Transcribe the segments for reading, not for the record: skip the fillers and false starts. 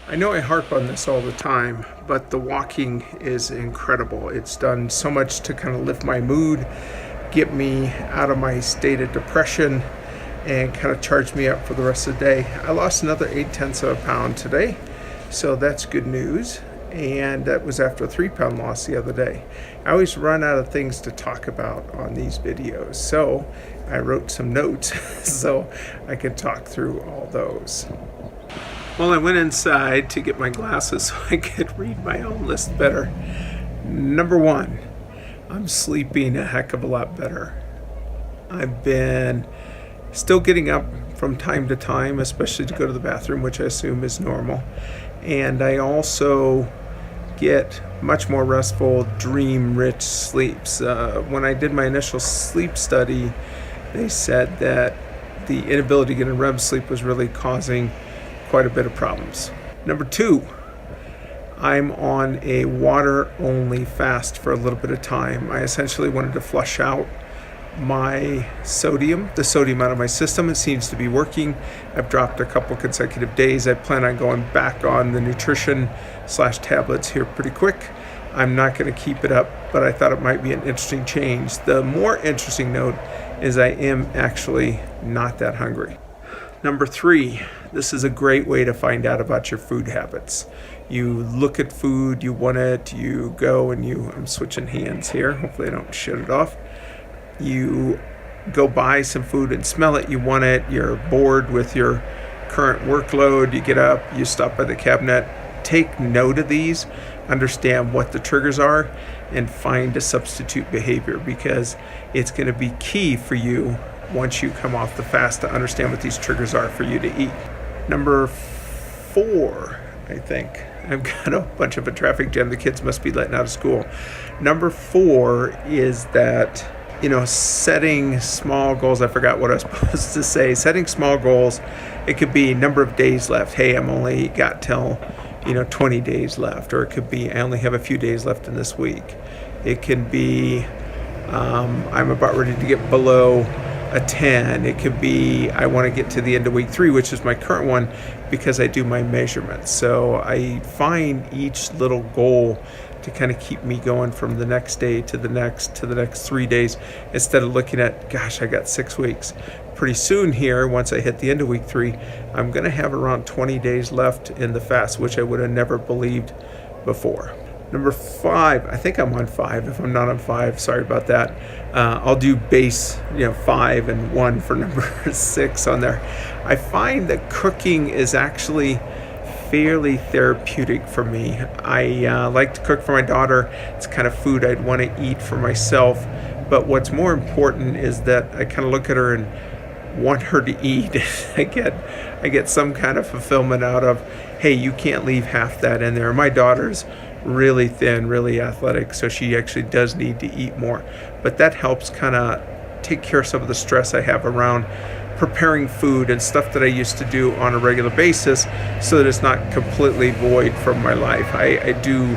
I know I harp on this all the time, but the walking is incredible. It's done so much to kind of lift my mood, get me out of my state of depression, and kind of charge me up for the rest of the day. I lost another 0.8 of a pound today, so that's good news. And that was after a 3-pound loss the other day. I always run out of things to talk about on these videos, so I wrote some notes so I could talk through all those. Well, I went inside to get my glasses so I could read my own list better. Number 1, I'm sleeping a heck of a lot better. I've been still getting up from time to time, especially to go to the bathroom, which I assume is normal. And I also get much more restful, dream-rich sleeps. When I did my initial sleep study, they said that the inability to get a REM sleep was really causing quite a bit of problems. Number 2, I'm on a water-only fast for a little bit of time. I essentially wanted to flush out the sodium out of my system. It seems to be working. I've dropped a couple consecutive days. I plan on going back on the nutrition/tablets here pretty quick. I'm not going to keep it up, but I thought it might be an interesting change. The more interesting note is I am actually not that hungry. Number 3, this is a great way to find out about your food habits. You look at food, you want it, you go and I'm switching hands here, hopefully I don't shut it off. You go buy some food and smell it, you want it, you're bored with your current workload, you get up, you stop by the cabinet. Take note of these, understand what the triggers are, and find a substitute behavior, because it's going to be key for you once you come off the fast to understand what these triggers are for you to eat. Number 4, I think. I've got a bunch of a traffic jam. The kids must be letting out of school. Number 4 is that, setting small goals. I forgot what I was supposed to say. Setting small goals. It could be number of days left. Hey, I'm only got till 20 days left. Or it could be I only have a few days left in this week. It can be I'm about ready to get below a 10. It could be I want to get to the end of week 3, which is my current one, because I do my measurements. So I find each little goal to kind of keep me going from the next day to the next 3 days, instead of looking at, gosh, I got 6 weeks. Pretty soon here, once I hit the end of week 3, I'm going to have around 20 days left in the fast, which I would have never believed before. Number 5, I think I'm on 5. If I'm not on 5, sorry about that. I'll do base, 5 and 1 for number 6 on there. I find that cooking is actually fairly therapeutic for me. I like to cook for my daughter. It's kind of food I'd want to eat for myself. But what's more important is that I kind of look at her and want her to eat. I get some kind of fulfillment out of, hey, you can't leave half that in there. My daughter's really thin, really athletic, so she actually does need to eat more. But that helps kind of take care of some of the stress I have around preparing food and stuff that I used to do on a regular basis, so that it's not completely void from my life. I do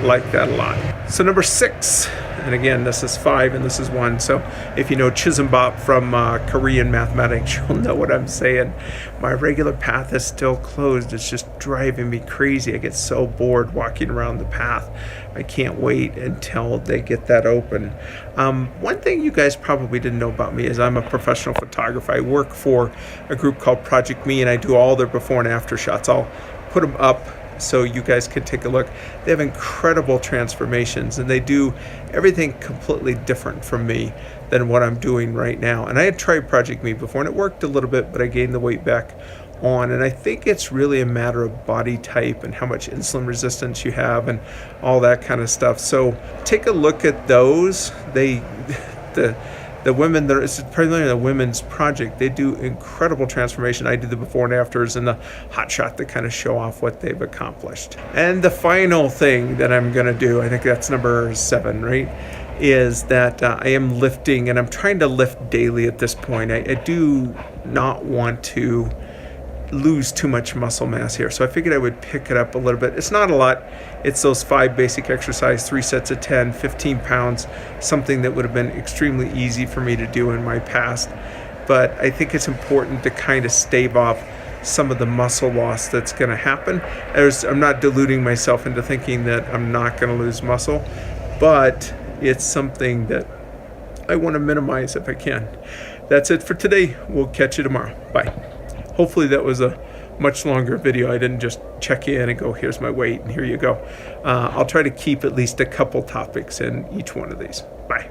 like that a lot. So number 6, and again, this is 5 and this is 1. So if you know Chizumbop from Korean mathematics, you'll know what I'm saying. My regular path is still closed. It's just driving me crazy. I get so bored walking around the path. I can't wait until they get that open. One thing you guys probably didn't know about me is I'm a professional photographer. I work for a group called ProjectMe, and I do all their before and after shots. I'll put them up so you guys can take a look. They have incredible transformations, and they do everything completely different from me than what I'm doing right now. And I had tried ProjectMe before, and it worked a little bit, but I gained the weight back on. And I think it's really a matter of body type and how much insulin resistance you have and all that kind of stuff. So take a look at those. The women, it's primarily a women's project. They do incredible transformation. I do the before and afters and the hot shot that kind of show off what they've accomplished. And the final thing that I'm going to do, I think that's number 7, right, is that I am lifting, and I'm trying to lift daily at this point. I do not want to lose too much muscle mass here. So I figured I would pick it up a little bit. It's not a lot. It's those 5 basic exercises, 3 sets of 10, 15 pounds, something that would have been extremely easy for me to do in my past. But I think it's important to kind of stave off some of the muscle loss that's going to happen. I'm not deluding myself into thinking that I'm not going to lose muscle, but it's something that I want to minimize if I can. That's it for today. We'll catch you tomorrow. Bye. Hopefully that was a much longer video. I didn't just check in and go, here's my weight and here you go. I'll try to keep at least a couple topics in each one of these. Bye.